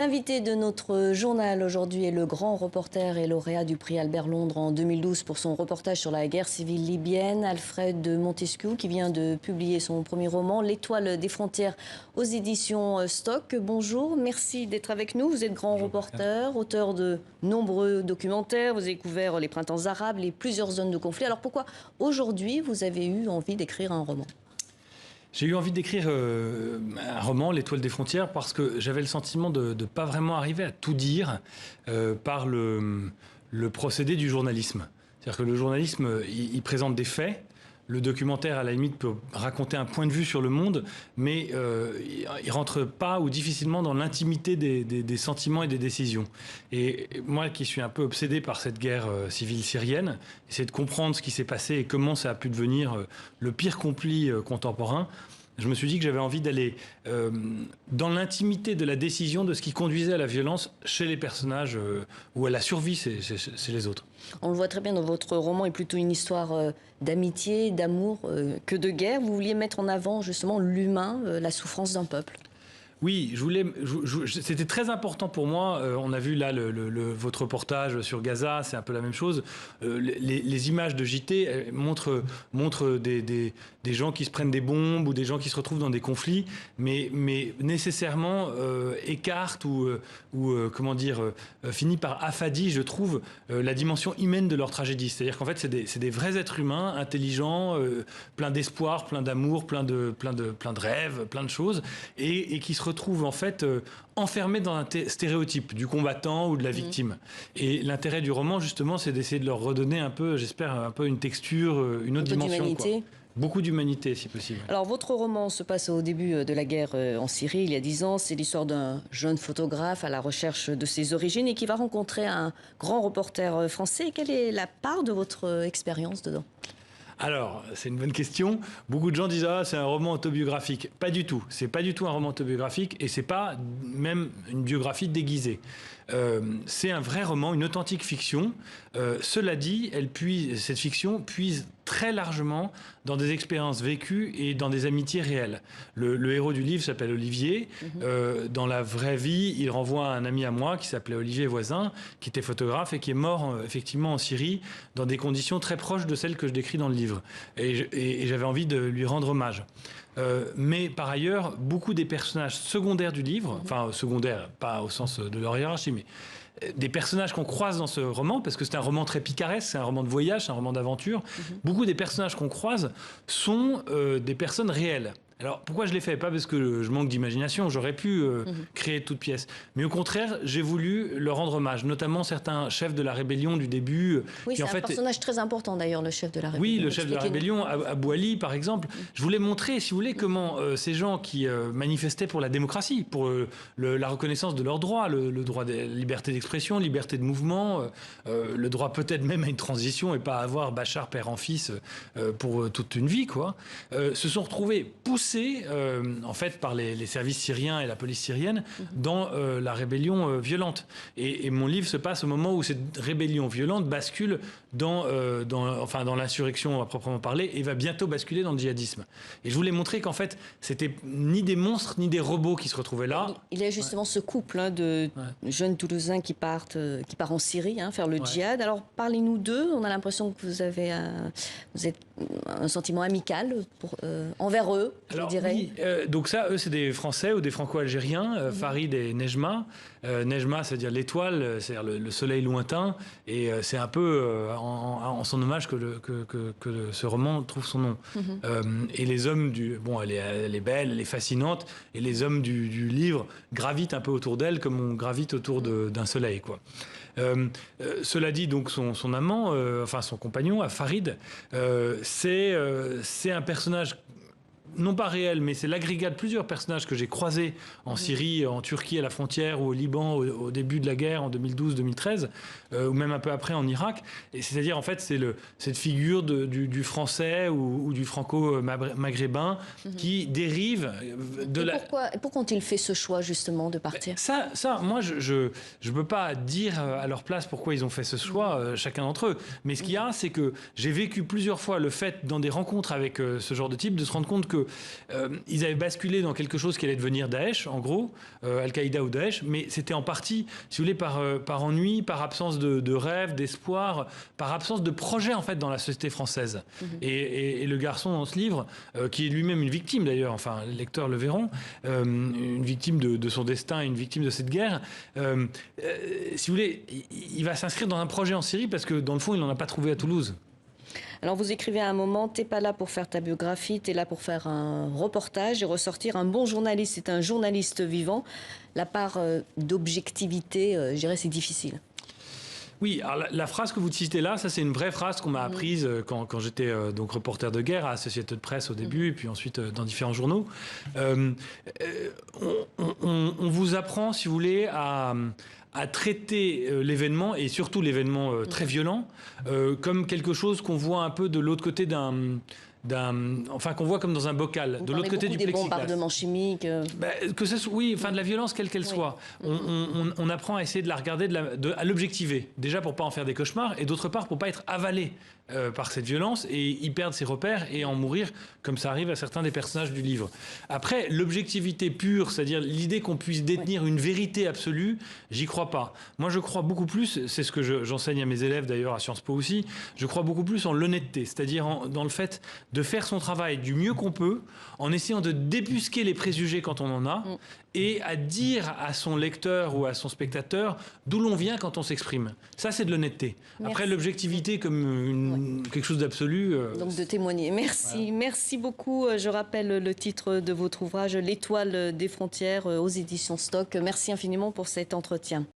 L'invité de notre journal aujourd'hui est le grand reporter et lauréat du prix Albert Londres en 2012 pour son reportage sur la guerre civile libyenne, Alfred de Montesquieu, qui vient de publier son premier roman, L'Étoile des frontières, aux éditions Stock. Bonjour, merci d'être avec nous. Vous êtes grand reporter, auteur de nombreux documentaires. Vous avez couvert les printemps arabes, les plusieurs zones de conflit. Alors pourquoi aujourd'hui vous avez eu envie d'écrire un roman ? J'ai eu envie d'écrire un roman, L'Étoile des frontières, parce que j'avais le sentiment de ne pas vraiment arriver à tout dire par le procédé du journalisme. C'est-à-dire que le journalisme, il présente des faits. Le documentaire, à la limite, peut raconter un point de vue sur le monde, mais il ne rentre pas ou difficilement dans l'intimité des sentiments et des décisions. Et moi, qui suis un peu obsédé par cette guerre civile syrienne, essayer de comprendre ce qui s'est passé et comment ça a pu devenir le pire conflit contemporain, je me suis dit que j'avais envie d'aller dans l'intimité de la décision de ce qui conduisait à la violence chez les personnages ou à la survie chez les autres. On le voit très bien dans votre roman, est plutôt une histoire d'amitié, d'amour que de guerre. Vous vouliez mettre en avant justement l'humain, la souffrance d'un peuple. Oui, c'était très important pour moi. On a vu là votre reportage sur Gaza, c'est un peu la même chose. Les images de JT montrent des gens qui se prennent des bombes ou des gens qui se retrouvent dans des conflits, mais nécessairement écartent ou comment dire, finissent par affadir, je trouve, la dimension humaine de leur tragédie. C'est-à-dire qu'en fait, c'est des vrais êtres humains, intelligents, pleins d'espoir, pleins d'amour, pleins de rêves, plein de choses, et qui se retrouvent en fait enfermés dans un stéréotype du combattant ou de la victime. Et l'intérêt du roman, justement, c'est d'essayer de leur redonner un peu, j'espère, un peu une texture, une autre dimension. Beaucoup d'humanité, si possible. Alors, votre roman se passe au début de la guerre en Syrie, il y a 10 ans. C'est l'histoire d'un jeune photographe à la recherche de ses origines et qui va rencontrer un grand reporter français. Quelle est la part de votre expérience dedans ? Alors, c'est une bonne question. Beaucoup de gens disent « Ah, c'est un roman autobiographique ». Pas du tout. C'est pas du tout un roman autobiographique et c'est pas même une biographie déguisée. C'est un vrai roman, une authentique fiction. Cela dit, cette fiction puise très largement dans des expériences vécues et dans des amitiés réelles. Le héros du livre s'appelle Olivier. Dans la vraie vie, il renvoie à un ami à moi qui s'appelait Olivier Voisin, qui était photographe et qui est mort effectivement en Syrie dans des conditions très proches de celles que je décris dans le livre. Et j'avais envie de lui rendre hommage. Mais par ailleurs, beaucoup des personnages secondaires du livre, enfin secondaires, pas au sens de leur hiérarchie, mais des personnages qu'on croise dans ce roman, parce que c'est un roman très picaresque, c'est un roman de voyage, c'est un roman d'aventure, beaucoup des personnages qu'on croise sont des personnes réelles. Alors, pourquoi je l'ai fait ? Pas parce que je manque d'imagination, j'aurais pu créer toute pièce. Mais au contraire, j'ai voulu leur rendre hommage, notamment certains chefs de la rébellion du début. Oui, c'est un personnage très important d'ailleurs, le chef de la rébellion. Oui, le chef de la rébellion, Abou Ali, par exemple. Je voulais montrer, si vous voulez, comment ces gens qui manifestaient pour la démocratie, pour la reconnaissance de leurs droits, le droit de liberté d'expression, liberté de mouvement, le droit peut-être même à une transition et pas à avoir Bachar père en fils pour toute une vie, quoi, se sont retrouvés poussés en fait par les services syriens et la police syrienne dans la rébellion violente. Et mon livre se passe au moment où cette rébellion violente bascule dans l'insurrection à proprement parler et va bientôt basculer dans le djihadisme. Et je voulais montrer qu'en fait, c'était ni des monstres ni des robots qui se retrouveient là. Il y a justement ce couple de jeunes Toulousains qui part en Syrie faire le djihad. Alors parlez-nous d'eux. On a l'impression que vous êtes un sentiment amical envers eux. Alors, oui, donc ça, eux, c'est des Français ou des Franco-Algériens, Farid et Nejma. Nejma, c'est-à-dire l'étoile, c'est-à-dire le soleil lointain. Et c'est un peu en son hommage que ce roman trouve son nom. Et les hommes elle est belle, elle est fascinante. Et les hommes du livre gravitent un peu autour d'elle comme on gravite autour d'un soleil, quoi. Cela dit, donc son amant, son compagnon, Farid, c'est un personnage non pas réel, mais c'est l'agrégat de plusieurs personnages que j'ai croisés en Syrie, en Turquie à la frontière ou au Liban au début de la guerre en 2012-2013, ou même un peu après en Irak. Et c'est-à-dire, en fait, c'est cette figure du français ou du franco-maghrébin qui dérive de Pourquoi ont-ils fait ce choix, justement, de partir ? Ça, moi, je ne peux pas dire à leur place pourquoi ils ont fait ce choix, chacun d'entre eux. Mais ce qu'il y a, c'est que j'ai vécu plusieurs fois le fait, dans des rencontres avec ce genre de type, de se rendre compte que ils avaient basculé dans quelque chose qui allait devenir Daesh, en gros, Al-Qaïda ou Daesh, mais c'était en partie, si vous voulez, par ennui, par absence de rêve, d'espoir, par absence de projet, en fait, dans la société française. Et le garçon dans ce livre, qui est lui-même une victime d'ailleurs, enfin, les lecteurs le verront, une victime de son destin, une victime de cette guerre, si vous voulez, il va s'inscrire dans un projet en Syrie parce que, dans le fond, il n'en a pas trouvé à Toulouse. Alors vous écrivez à un moment, t'es pas là pour faire ta biographie, t'es là pour faire un reportage et ressortir. Un bon journaliste, c'est un journaliste vivant. La part d'objectivité, je dirais, c'est difficile. Oui, alors la phrase que vous citez là, ça c'est une vraie phrase qu'on m'a apprise quand j'étais donc reporter de guerre à Associated Press au début et puis ensuite dans différents journaux. On vous apprend, si vous voulez, à traiter l'événement et surtout l'événement très violent comme quelque chose qu'on voit un peu de l'autre côté enfin qu'on voit comme dans un bocal, de l'autre côté du plexiglas. Des bombardements chimiques. Oui, enfin de la violence quelle qu'elle soit. On apprend à essayer de la regarder, à l'objectiver. Déjà pour pas en faire des cauchemars et d'autre part pour pas être avalé par cette violence et y perdre ses repères et en mourir comme ça arrive à certains des personnages du livre. Après, l'objectivité pure, c'est-à-dire l'idée qu'on puisse détenir une vérité absolue, j'y crois pas. Moi, je crois beaucoup plus, c'est ce que j'enseigne à mes élèves d'ailleurs à Sciences Po aussi, je crois beaucoup plus en l'honnêteté, c'est-à-dire dans le fait de faire son travail du mieux qu'on peut, en essayant de débusquer les préjugés quand on en a, et à dire à son lecteur ou à son spectateur d'où l'on vient quand on s'exprime. Ça, c'est de l'honnêteté. Après, l'objectivité comme quelque chose d'absolu... Donc de témoigner. Merci. Voilà. Merci beaucoup. Je rappelle le titre de votre ouvrage, L'étoile des frontières aux éditions Stock. Merci infiniment pour cet entretien.